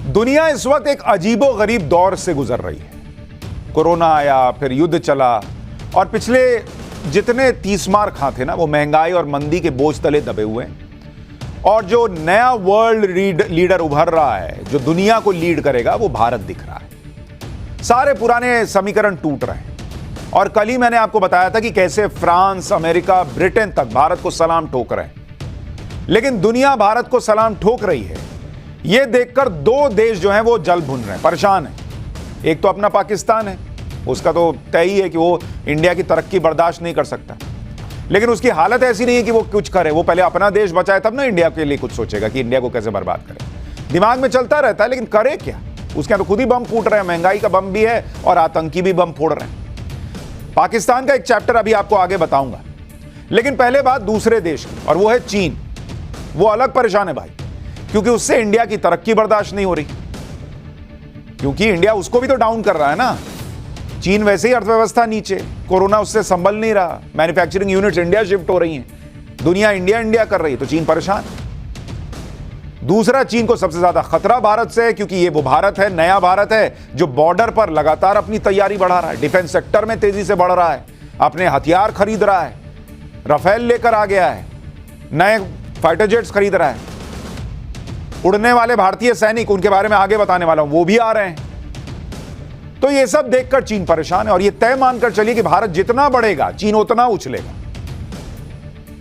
दुनिया इस वक्त एक अजीबोगरीब दौर से गुजर रही है। कोरोना आया, फिर युद्ध चला और पिछले जितने 30 मार खां थे ना, वो महंगाई और मंदी के बोझ तले दबे हुए हैं। और जो नया वर्ल्ड लीडर उभर रहा है, जो दुनिया को लीड करेगा, वो भारत दिख रहा है। सारे पुराने समीकरण टूट रहे हैं। और कल ही मैंने आपको बताया था कि कैसे फ्रांस, अमेरिका, ब्रिटेन तक भारत को सलाम ठोक रहे हैं। लेकिन दुनिया भारत को सलाम ठोक रही है, यह देखकर दो देश जो हैं वो जल भुन रहे हैं, परेशान हैं। एक तो अपना पाकिस्तान है, उसका तो तय ही है कि वो इंडिया की तरक्की बर्दाश्त नहीं कर सकता। लेकिन उसकी हालत ऐसी नहीं है कि वो कुछ करे। वो पहले अपना देश बचाए तब ना इंडिया के लिए कुछ सोचेगा कि इंडिया को कैसे बर्बाद करे। दिमाग में चलता रहता है, लेकिन करे क्या? उसके तो खुद ही बम फूट रहे हैं, महंगाई का बम भी है और आतंकी भी बम फोड़ रहे हैं। पाकिस्तान का एक चैप्टर अभी आपको आगे बताऊंगा, लेकिन पहले बात दूसरे देश की, और वो है चीन। वो अलग परेशान है भाई, क्योंकि उससे इंडिया की तरक्की बर्दाश्त नहीं हो रही, क्योंकि इंडिया उसको भी तो डाउन कर रहा है ना। चीन वैसे ही अर्थव्यवस्था नीचे, कोरोना उससे संभल नहीं रहा, मैन्युफैक्चरिंग यूनिट्स इंडिया शिफ्ट हो रही हैं, दुनिया इंडिया इंडिया कर रही है, तो चीन परेशान। दूसरा, चीन को सबसे ज्यादा खतरा भारत से है, क्योंकि ये वो भारत है, नया भारत है, जो बॉर्डर पर लगातार अपनी तैयारी बढ़ा रहा है, डिफेंस सेक्टर में तेजी से बढ़ रहा है, अपने हथियार खरीद रहा है, राफेल लेकर आ गया है, नए फाइटर जेट्स खरीद रहा है, उड़ने वाले भारतीय सैनिक, उनके बारे में आगे बताने वाला हूं, वो भी आ रहे हैं। तो ये सब देखकर चीन परेशान है, और ये तय मानकर चलिए कि भारत जितना बढ़ेगा, चीन उतना उछलेगा।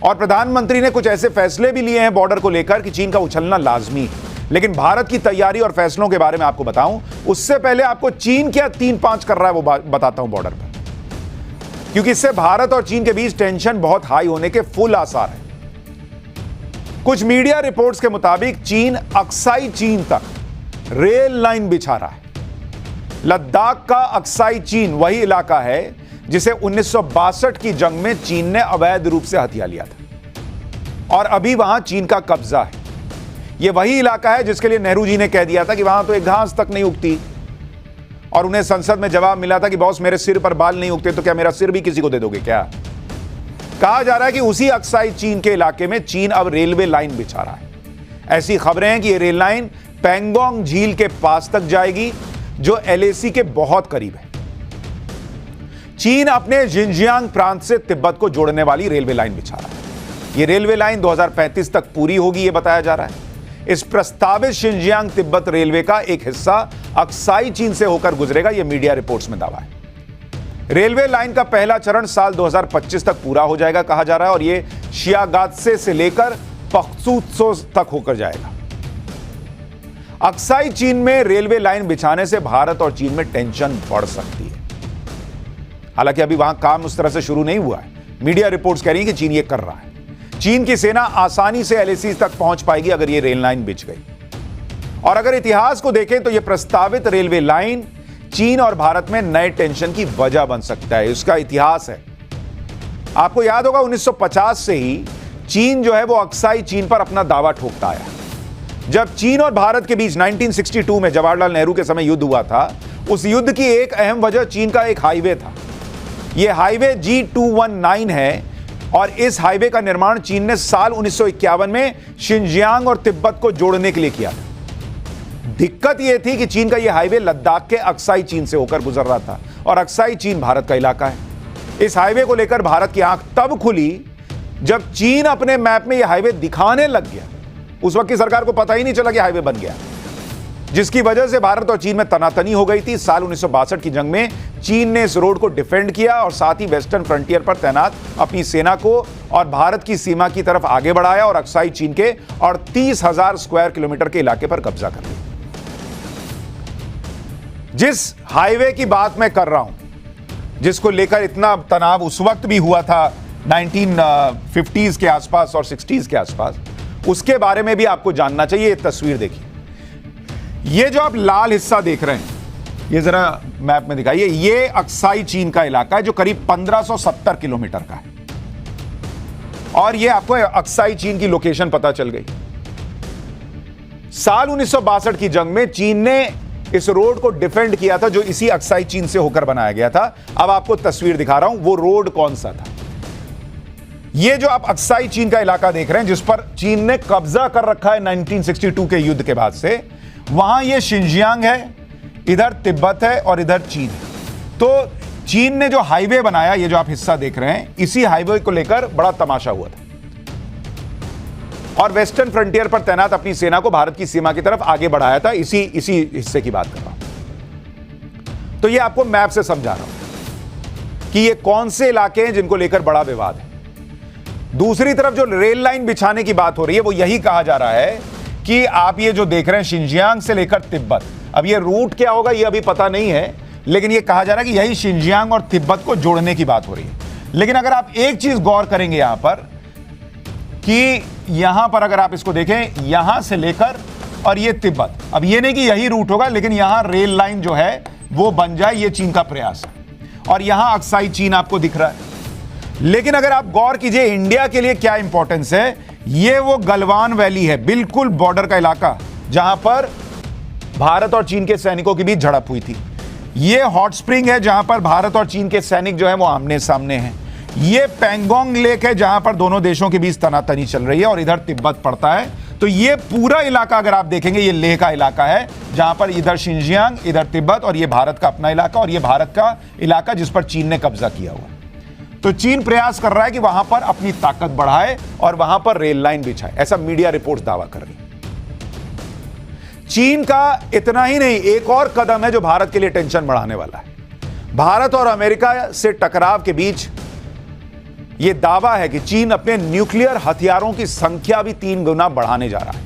और प्रधानमंत्री ने कुछ ऐसे फैसले भी लिए हैं बॉर्डर को लेकर कि चीन का उछलना लाजमी है। लेकिन भारत की तैयारी और फैसलों के बारे में आपको बताऊं, उससे पहले आपको चीन क्या 3-5 कर रहा है वो बताता हूं बॉर्डर पर, क्योंकि इससे भारत और चीन के बीच टेंशन बहुत हाई होने के फुल आसार है। कुछ मीडिया रिपोर्ट्स के मुताबिक चीन अक्साई चीन तक रेल लाइन बिछा रहा है। लद्दाख का अक्साई चीन वही इलाका है जिसे 1962 की जंग में चीन ने अवैध रूप से हथिया लिया था, और अभी वहां चीन का कब्जा है। यह वही इलाका है जिसके लिए नेहरू जी ने कह दिया था कि वहां तो एक घास तक नहीं उगती, और उन्हें संसद में जवाब मिला था कि बॉस, मेरे सिर पर बाल नहीं उगते तो क्या मेरा सिर भी किसी को दे दोगे क्या? कहा जा रहा है कि उसी अक्साई चीन के इलाके में चीन अब रेलवे लाइन बिछा रहा है। ऐसी खबरें हैं कि यह रेल लाइन पेंगोंग झील के पास तक जाएगी, जो एलएसी के बहुत करीब है। चीन अपने जिनजियांग प्रांत से तिब्बत को जोड़ने वाली रेलवे लाइन बिछा रहा है। यह रेलवे लाइन 2035 तक पूरी होगी, यह बताया जा रहा है। इस प्रस्तावित शिनजियांग तिब्बत रेलवे का एक हिस्सा अक्साई चीन से होकर गुजरेगा, यह मीडिया रिपोर्ट्स में दावा है। रेलवे लाइन का पहला चरण साल 2025 तक पूरा हो जाएगा कहा जा रहा है, और यह शियागात्से से लेकर पख्तूत्सो तक होकर जाएगा। अक्साई चीन में रेलवे लाइन बिछाने से भारत और चीन में टेंशन बढ़ सकती है। हालांकि अभी वहां काम उस तरह से शुरू नहीं हुआ है। मीडिया रिपोर्ट्स कह रही हैं कि चीन ये कर रहा है। चीन की सेना आसानी से एलएसी तक पहुंच पाएगी अगर ये रेल लाइन बिछ गई। और अगर इतिहास को देखें तो यह प्रस्तावित रेलवे लाइन चीन और भारत में नए टेंशन की वजह बन सकता है। इसका इतिहास है, आपको याद होगा 1950 से ही चीन जो है वो अक्साई चीन पर अपना दावा ठोकता आया। जब चीन और भारत के बीच 1962 में जवाहरलाल नेहरू के समय युद्ध हुआ था, उस युद्ध की एक अहम वजह चीन का एक हाईवे था। यह हाईवे G219 है, और इस हाईवे का निर्माण चीन ने साल 1951 में शिनजियांग और तिब्बत को जोड़ने के लिए किया था। दिक्कत यह थी कि चीन का यह हाईवे लद्दाख के अक्साई चीन से होकर गुजर रहा था, और अक्साई चीन भारत का इलाका है। इस हाईवे को लेकर भारत की आंख तब खुली जब चीन अपने मैप में यह हाईवे दिखाने लग गया। उस वक्त की सरकार को पता ही नहीं चला कि हाईवे बन गया, जिसकी वजह से भारत और चीन में तनातनी हो गई थी। साल 1962 की जंग में चीन ने इस रोड को डिफेंड किया, और साथ ही वेस्टर्न फ्रंटियर पर तैनात अपनी सेना को और भारत की सीमा की तरफ आगे बढ़ाया, और अक्साई चीन के 38,000 स्क्वायर किलोमीटर के इलाके पर कब्जा कर लिया। जिस हाईवे की बात मैं कर रहा हूं, जिसको लेकर इतना तनाव उस वक्त भी हुआ था 1950s के आसपास और 60s के आसपास, उसके बारे में भी आपको जानना चाहिए। ये तस्वीर देखिए, ये जो आप लाल हिस्सा देख रहे हैं, ये जरा मैप में दिखाइए, ये अक्साई चीन का इलाका है जो करीब 1570 किलोमीटर का है, और ये आपको अक्साई चीन की लोकेशन पता चल गई। साल 1962 की जंग में चीन ने इस रोड को डिफेंड किया था, जो इसी अक्साई चीन से होकर बनाया गया था। अब आपको तस्वीर दिखा रहा हूं, वो रोड कौन सा था। ये जो आप अक्साई चीन का इलाका देख रहे हैं, जिस पर चीन ने कब्जा कर रखा है 1962 के युद्ध के बाद से, वहां ये शिनजियांग है, इधर तिब्बत है और इधर चीन है। तो चीन ने जो हाईवे बनाया, ये जो आप हिस्सा देख रहे हैं, इसी हाईवे को लेकर बड़ा तमाशा हुआ था और वेस्टर्न फ्रंटियर पर तैनात अपनी सेना को भारत की सीमा की तरफ आगे बढ़ाया था। इसी हिस्से की बात कर रहा हूं। तो ये आपको मैप से समझा रहा हूं कि ये कौन से इलाके हैं जिनको लेकर बड़ा विवाद है। दूसरी तरफ जो रेल लाइन बिछाने की बात हो रही है, वो यही कहा जा रहा है कि आप ये जो देख रहे हैं शिनजियांग से लेकर तिब्बत, अब ये रूट क्या होगा ये अभी पता नहीं है, लेकिन ये कहा जा रहा है कि यही शिनजियांग और तिब्बत को जोड़ने की बात हो रही है। लेकिन अगर आप एक चीज गौर करेंगे यहां पर कि यहां पर अगर आप इसको देखें, यहां से लेकर और ये तिब्बत, अब ये नहीं कि यही रूट होगा, लेकिन यहां रेल लाइन जो है वो बन जाए, ये चीन का प्रयास है। और यहां अक्साई चीन आपको दिख रहा है। लेकिन अगर आप गौर कीजिए इंडिया के लिए क्या इंपॉर्टेंस है, ये वो गलवान वैली है, बिल्कुल बॉर्डर का इलाका जहां पर भारत और चीन के सैनिकों के बीच झड़प हुई थी। ये हॉट स्प्रिंग है जहां पर भारत और चीन के सैनिक जो है वो आमने सामने हैं। ये पैंगोंग लेक है जहां पर दोनों देशों के बीच तनातनी चल रही है और इधर तिब्बत पड़ता है। तो ये पूरा इलाका अगर आप देखेंगे, ये लेह का इलाका है जहां पर इधर शिनजियांग, इधर तिब्बत और ये भारत का अपना इलाका और ये भारत का इलाका जिस पर चीन ने कब्जा किया हुआ। तो चीन प्रयास कर रहा है कि वहां पर अपनी ताकत बढ़ाए और वहां पर रेल लाइन बिछाए, ऐसा मीडिया रिपोर्ट्स दावा कर रही है। चीन का इतना ही नहीं, एक और कदम है जो भारत के लिए टेंशन बढ़ाने वाला है। भारत और अमेरिका से टकराव के बीच यह दावा है कि चीन अपने न्यूक्लियर हथियारों की संख्या भी 3 गुना बढ़ाने जा रहा है।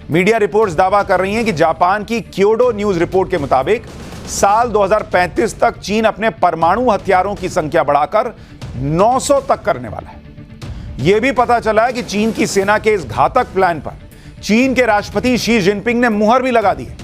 मीडिया रिपोर्ट्स दावा कर रही हैं कि जापान की क्योडो न्यूज रिपोर्ट के मुताबिक साल 2035 तक चीन अपने परमाणु हथियारों की संख्या बढ़ाकर 900 तक करने वाला है। यह भी पता चला है कि चीन की सेना के इस घातक प्लान पर चीन के राष्ट्रपति शी जिनपिंग ने मुहर भी लगा दी है।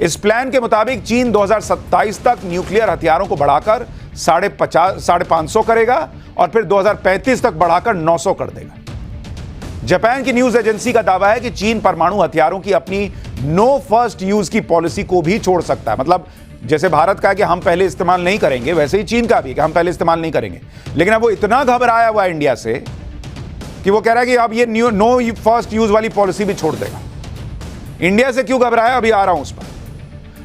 इस प्लान के मुताबिक चीन 2027 तक न्यूक्लियर हथियारों को बढ़ाकर 550 करेगा और फिर 2035 तक बढ़ाकर 900 कर देगा। जापान की न्यूज एजेंसी का दावा है कि चीन परमाणु हथियारों की अपनी नो फर्स्ट यूज की पॉलिसी को भी छोड़ सकता है। मतलब जैसे भारत का है कि हम पहले इस्तेमाल नहीं करेंगे, वैसे ही चीन का भी कि हम पहले इस्तेमाल नहीं करेंगे। लेकिन अब वो इतना घबराया हुआ है इंडिया से कि वो कह रहा है कि अब ये नो फर्स्ट यूज वाली पॉलिसी भी छोड़ देगा। इंडिया से क्यों घबराया, अभी आ रहा हूं उस पर।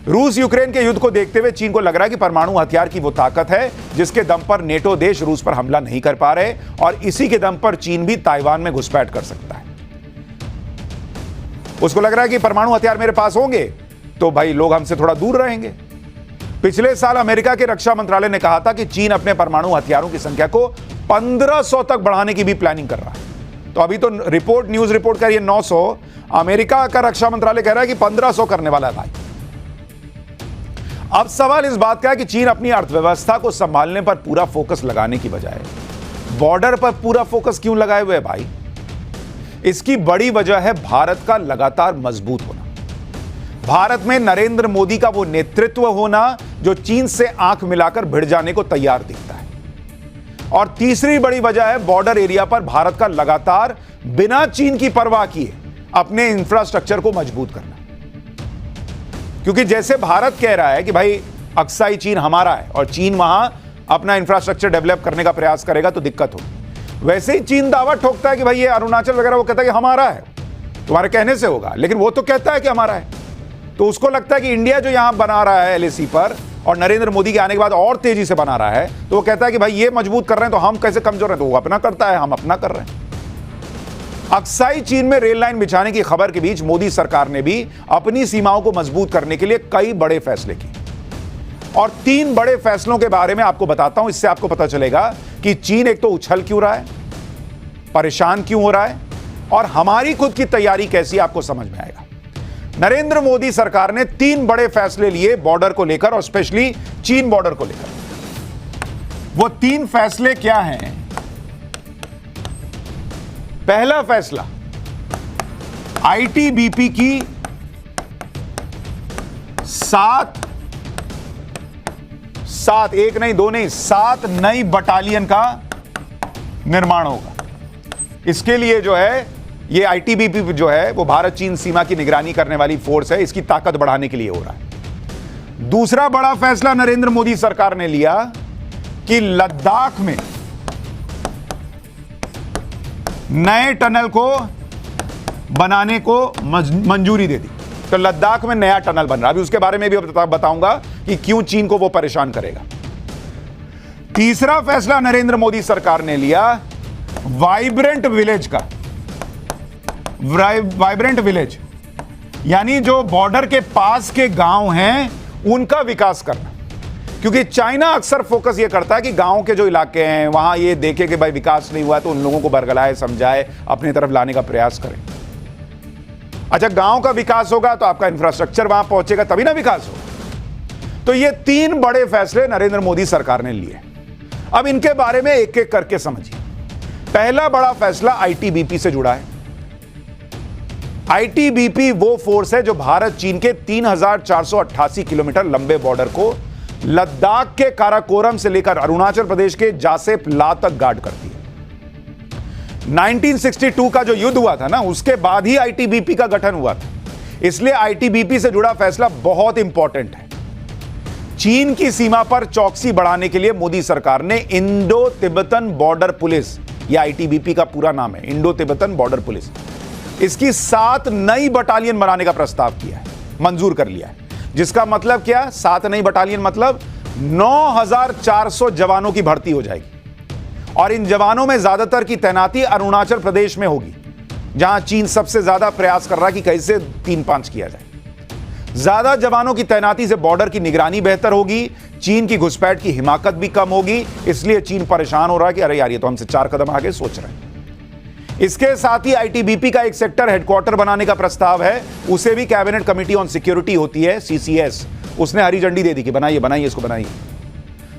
रूस यूक्रेन के युद्ध को देखते हुए चीन को लग रहा है कि परमाणु हथियार की वो ताकत है जिसके दम पर नेटो देश रूस पर हमला नहीं कर पा रहे और इसी के दम पर चीन भी ताइवान में घुसपैठ कर सकता है। उसको लग रहा है कि परमाणु हथियार मेरे पास होंगे तो भाई लोग हमसे थोड़ा दूर रहेंगे। पिछले साल अमेरिका के रक्षा मंत्रालय ने कहा था कि चीन अपने परमाणु हथियारों की संख्या को 1500 तक बढ़ाने की भी प्लानिंग कर रहा है। तो अभी तो न्यूज रिपोर्ट कर रही है 900, अमेरिका का रक्षा मंत्रालय कह रहा है कि 1500 करने वाला है भाई। अब सवाल इस बात का है कि चीन अपनी अर्थव्यवस्था को संभालने पर पूरा फोकस लगाने की बजाय बॉर्डर पर पूरा फोकस क्यों लगाए हुए है भाई? इसकी बड़ी वजह है भारत का लगातार मजबूत होना, भारत में नरेंद्र मोदी का वो नेतृत्व होना जो चीन से आंख मिलाकर भिड़ जाने को तैयार दिखता है। और तीसरी बड़ी वजह है बॉर्डर एरिया पर भारत का लगातार बिना चीन की परवाह किए अपने इंफ्रास्ट्रक्चर को मजबूत करना। क्योंकि जैसे भारत कह रहा है कि भाई अक्साई चीन हमारा है और चीन वहां अपना इंफ्रास्ट्रक्चर डेवलप करने का प्रयास करेगा तो दिक्कत हो, वैसे ही चीन दावा ठोकता है कि भाई ये अरुणाचल वगैरह वो कहता है कि हमारा है, तुम्हारे कहने से होगा, लेकिन वो तो कहता है कि हमारा है। तो उसको लगता है कि इंडिया जो यहां बना रहा है एलएसी पर और नरेंद्र मोदी के आने के बाद और तेजी से बना रहा है, तो वो कहता है कि भाई ये मजबूत कर रहे हैं तो हम कैसे कमजोर हैं, तो वो अपना करता है, हम अपना कर रहे हैं। अक्साई चीन में रेल लाइन बिछाने की खबर के बीच मोदी सरकार ने भी अपनी सीमाओं को मजबूत करने के लिए कई बड़े फैसले किए और 3 बड़े फैसलों के बारे में आपको बताता हूं। इससे आपको पता चलेगा कि चीन एक तो उछल क्यों रहा है, परेशान क्यों हो रहा है और हमारी खुद की तैयारी कैसी, आपको समझ में आएगा। नरेंद्र मोदी सरकार ने 3 बड़े फैसले लिए बॉर्डर को लेकर और स्पेशली चीन बॉर्डर को लेकर। वो 3 फैसले क्या हैं? पहला फैसला, आईटीबीपी की 7 एक नहीं 2 नहीं 7 नई बटालियन का निर्माण होगा। इसके लिए जो है ये आईटीबीपी जो है वो भारत चीन सीमा की निगरानी करने वाली फोर्स है, इसकी ताकत बढ़ाने के लिए हो रहा है। दूसरा बड़ा फैसला नरेंद्र मोदी सरकार ने लिया कि लद्दाख में नए टनल को बनाने को मंजूरी दे दी। तो लद्दाख में नया टनल बन रहा है, अभी उसके बारे में भी बताऊंगा कि क्यों चीन को वो परेशान करेगा। तीसरा फैसला नरेंद्र मोदी सरकार ने लिया वाइब्रेंट विलेज का। वाइब्रेंट विलेज यानी जो बॉर्डर के पास के गांव हैं उनका विकास करना, क्योंकि चाइना अक्सर फोकस ये करता है कि गांव के जो इलाके हैं वहां ये देखे कि भाई विकास नहीं हुआ तो उन लोगों को बरगलाए, समझाए, अपनी तरफ लाने का प्रयास करें। अच्छा, गांव का विकास होगा तो आपका इंफ्रास्ट्रक्चर वहां पहुंचेगा, तभी ना विकास होगा। तो ये 3 बड़े फैसले नरेंद्र मोदी सरकार ने लिए। अब इनके बारे में एक एक करके समझिए। पहला बड़ा फैसला आईटीबीपी से जुड़ा है। आईटीबीपी वो फोर्स है जो भारत चीन के 3488 किलोमीटर लंबे बॉर्डर को लद्दाख के काराकोरम से लेकर अरुणाचल प्रदेश के जासेप ला तक गार्ड करती है। 1962 का जो युद्ध हुआ था ना, उसके बाद ही आईटीबीपी का गठन हुआ था, इसलिए आईटीबीपी से जुड़ा फैसला बहुत इंपॉर्टेंट है। चीन की सीमा पर चौकसी बढ़ाने के लिए मोदी सरकार ने इंडो तिब्बतन बॉर्डर पुलिस, यह आईटीबीपी का पूरा नाम है, इंडो तिब्बतन बॉर्डर पुलिस, इसकी 7 नई बटालियन बनाने का प्रस्ताव किया है, मंजूर कर लिया है। जिसका मतलब क्या? 7 नई बटालियन मतलब 9400 जवानों की भर्ती हो जाएगी और इन जवानों में ज्यादातर की तैनाती अरुणाचल प्रदेश में होगी, जहां चीन सबसे ज्यादा प्रयास कर रहा है कि कैसे 3-5 किया जाए। ज्यादा जवानों की तैनाती से बॉर्डर की निगरानी बेहतर होगी, चीन की घुसपैठ की हिमाकत भी कम होगी, इसलिए चीन परेशान हो रहा है कि अरे यार ये तो हमसे 4 कदम आगे सोच रहे हैं। इसके साथ ही आईटीबीपी का एक सेक्टर हेडक्वार्टर बनाने का प्रस्ताव है, उसे भी कैबिनेट कमेटी ऑन सिक्योरिटी होती है, सीसीएस, उसने हरी झंडी दे दी कि बनाइए इसको बनाइए।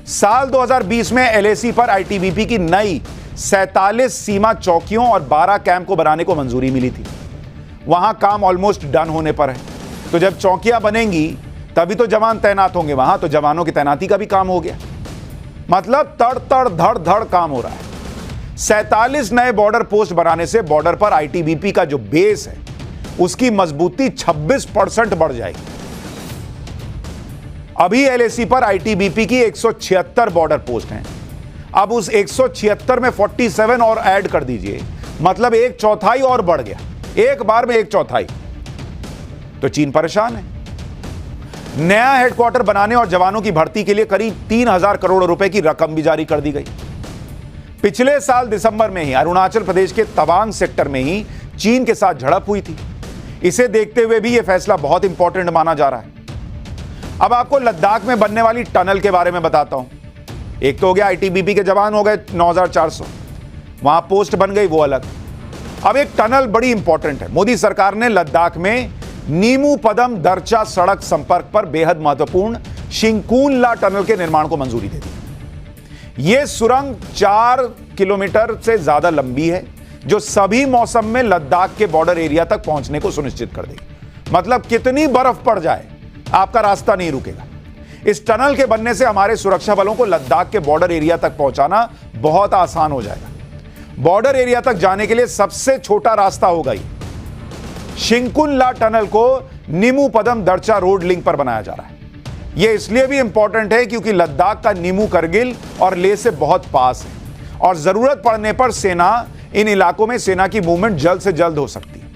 साल 2020 में एलएसी पर आईटीबीपी की नई 47 सीमा चौकियों और 12 कैंप को बनाने को मंजूरी मिली थी। वहां काम ऑलमोस्ट डन होने पर है। तो जब चौकियां बनेंगी तभी तो जवान तैनात होंगे वहां, तो जवानों की तैनाती का भी काम हो गया। मतलब तड़ धड़ धड़ काम हो रहा है। 47 नए बॉर्डर पोस्ट बनाने से बॉर्डर पर आईटीबीपी का जो बेस है उसकी मजबूती 26% बढ़ जाएगी। अभी एलएसी पर आईटीबीपी की 176 बॉर्डर पोस्ट हैं। अब उस 176 में 47 और ऐड कर दीजिए, मतलब 1/4 और बढ़ गया, एक बार में 1/4। तो चीन परेशान है। नया हेडक्वार्टर बनाने और जवानों की भर्ती के लिए करीब 3000 करोड़ रुपए की रकम भी जारी कर दी गई। पिछले साल दिसंबर में ही अरुणाचल प्रदेश के तवांग सेक्टर में ही चीन के साथ झड़प हुई थी। इसे देखते हुए भी यह फैसला बहुत इंपॉर्टेंट माना जा रहा है। अब आपको लद्दाख में बनने वाली टनल के बारे में बताता हूं। एक तो हो गया आईटीबीपी के जवान हो गए 9400, वहां पोस्ट बन गई, वो अलग। अब एक टनल बड़ी इंपॉर्टेंट है। मोदी सरकार ने लद्दाख में नीमू पदम दर्चा सड़क संपर्क पर बेहद महत्वपूर्ण शिंकुन ला टनल के निर्माण को मंजूरी दे दी। यह सुरंग 4 किलोमीटर से ज्यादा लंबी है, जो सभी मौसम में लद्दाख के बॉर्डर एरिया तक पहुंचने को सुनिश्चित कर देगी। मतलब कितनी बर्फ पड़ जाए आपका रास्ता नहीं रुकेगा। इस टनल के बनने से हमारे सुरक्षा बलों को लद्दाख के बॉर्डर एरिया तक पहुंचाना बहुत आसान हो जाएगा। बॉर्डर एरिया तक जाने के लिए सबसे छोटा रास्ता होगा ये। शिंकुन ला टनल को नीमू पदम दर्चा रोड लिंक पर बनाया जा रहा है। यह इसलिए भी इंपॉर्टेंट है क्योंकि लद्दाख का नीमू करगिल और लेह से बहुत पास है और जरूरत पड़ने पर इन इलाकों में सेना की मूवमेंट जल्द से जल्द हो सकती है।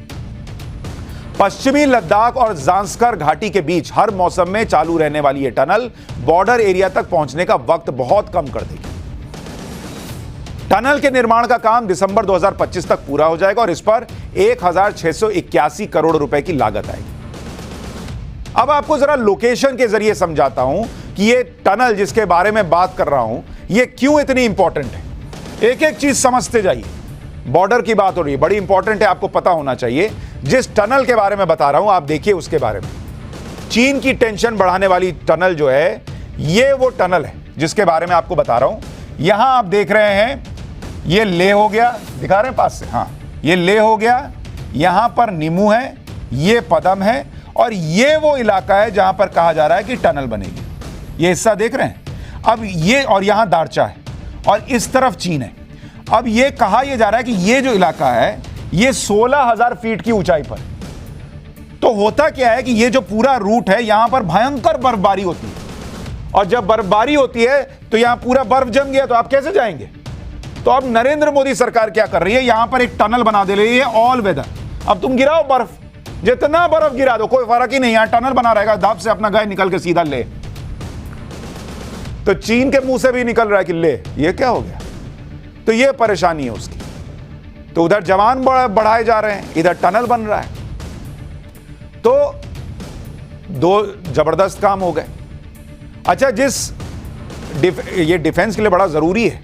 पश्चिमी लद्दाख और जांस्कर घाटी के बीच हर मौसम में चालू रहने वाली यह टनल बॉर्डर एरिया तक पहुंचने का वक्त बहुत कम कर देगी। टनल के निर्माण का काम दिसंबर 2025 तक पूरा हो जाएगा और इस पर 1681 करोड़ रुपए की लागत आएगी। अब आपको जरा लोकेशन के जरिए समझाता हूं कि यह टनल जिसके बारे में बात कर रहा हूं यह क्यों इतनी इंपॉर्टेंट है। एक एक चीज समझते जाइए। बॉर्डर की बात हो रही है, बड़ी इंपॉर्टेंट है, आपको पता होना चाहिए। जिस टनल के बारे में बता रहा हूं आप देखिए उसके बारे में। चीन की टेंशन बढ़ाने वाली टनल जो है, यह वो टनल है जिसके बारे में आपको बता रहा हूं। यहां आप देख रहे हैं, यह लेह हो गया, दिखा रहे हैं पास से, हाँ यह लेह हो गया, यहां पर नीमू है, यह पदम है और यह वो इलाका है जहां पर कहा जा रहा है कि टनल बनेगी। यह हिस्सा देख रहे हैं। अब ये और यहां दारचा है और इस तरफ चीन है। अब यह कहा यह जा रहा है कि यह जो इलाका है यह 16,000 फीट की ऊंचाई पर। तो होता क्या है कि यह जो पूरा रूट है यहां पर भयंकर बर्फबारी होती है और जब बर्फबारी होती है तो यहां पूरा बर्फ जम गया तो आप कैसे जाएंगे। तो अब नरेंद्र मोदी सरकार क्या कर रही है, यहां पर एक टनल बना दे रही है ऑल वेदर। अब तुम गिराओ बर्फ, जितना बर्फ गिरा दो कोई फर्क ही नहीं, यहां टनल बना रहेगा, धप से अपना गए निकल के सीधा ले। तो चीन के मुंह से भी निकल रहा है कि ले, ये क्या हो गया। तो ये परेशानी है उसकी। तो उधर जवान बढ़ाए जा रहे हैं, इधर टनल बन रहा है। तो दो जबरदस्त काम हो गए। अच्छा, ये डिफेंस के लिए बड़ा जरूरी है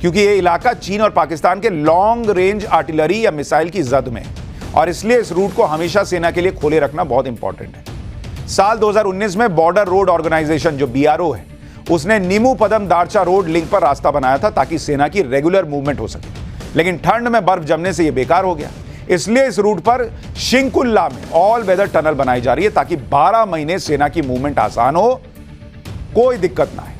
क्योंकि ये इलाका चीन और पाकिस्तान के लॉन्ग रेंज आर्टिलरी या मिसाइल की जद में है और इसलिए इस रूट को हमेशा सेना के लिए खोले रखना बहुत इंपॉर्टेंट है। साल 2019 में बॉर्डर रोड ऑर्गेनाइजेशन जो BRO है, उसने नीमू पदम दारचा रोड लिंक पर रास्ता बनाया था ताकि सेना की रेगुलर मूवमेंट हो सके, लेकिन ठंड में बर्फ जमने से यह बेकार हो गया। इसलिए इस रूट पर शिंकुल्ला में ऑल वेदर टनल बनाई जा रही है ताकि 12 महीने सेना की मूवमेंट आसान हो, कोई दिक्कत ना है।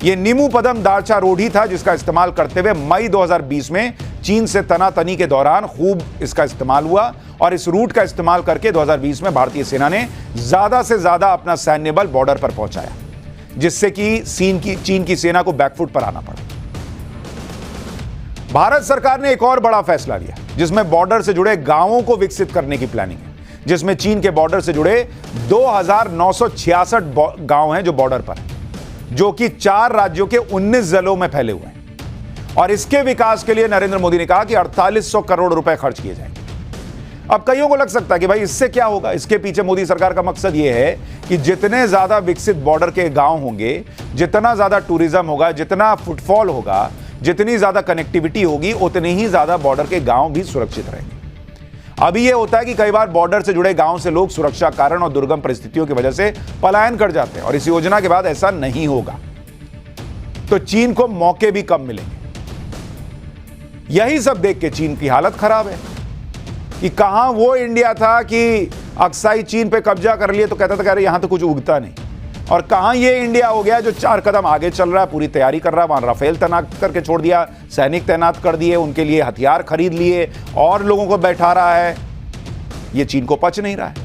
यह नीमू पदम दारचा रोड ही था जिसका इस्तेमाल करते हुए मई 2020 में चीन से तनातनी के दौरान खूब इसका इस्तेमाल हुआ और इस रूट का इस्तेमाल करके 2020 में भारतीय सेना ने ज्यादा से ज्यादा अपना सैन्य बल बॉर्डर पर पहुंचाया, जिससे कि चीन की सेना को बैकफुट पर आना पड़ा। भारत सरकार ने एक और बड़ा फैसला लिया जिसमें बॉर्डर से जुड़े गांवों को विकसित करने की प्लानिंग है, जिसमें चीन के बॉर्डर से जुड़े 2966 गांव हैं जो बॉर्डर पर हैं, जो कि 4 राज्यों के 19 जिलों में फैले हुए हैं। और इसके विकास के लिए नरेंद्र मोदी ने कहा कि 4800 करोड़ रुपए खर्च किए जाएंगे। अब कईयों को लग सकता है कि भाई इससे क्या होगा। इसके पीछे मोदी सरकार का मकसद यह है कि जितने ज्यादा विकसित बॉर्डर के गांव होंगे, जितना ज्यादा टूरिज्म होगा, जितना फुटफॉल होगा, जितनी ज्यादा कनेक्टिविटी होगी, उतने ही ज्यादा बॉर्डर के गांव भी सुरक्षित रहेंगे। अभी यह होता है कि कई बार बॉर्डर से जुड़े गांव से लोग सुरक्षा कारण और दुर्गम परिस्थितियों की वजह से पलायन कर जाते हैं और इस योजना के बाद ऐसा नहीं होगा। तो चीन को मौके भी कम मिलेंगे। यही सब देख के चीन की हालत खराब है कि कहां वो इंडिया था कि अक्साई चीन पे कब्जा कर लिए तो कहता था यहां तो कुछ उगता नहीं, और कहां ये इंडिया हो गया जो 4 कदम आगे चल रहा है, पूरी तैयारी कर रहा है। वहां राफेल तैनात करके छोड़ दिया, सैनिक तैनात कर दिए, उनके लिए हथियार खरीद लिए और लोगों को बैठा रहा है। ये चीन को पच नहीं रहा है।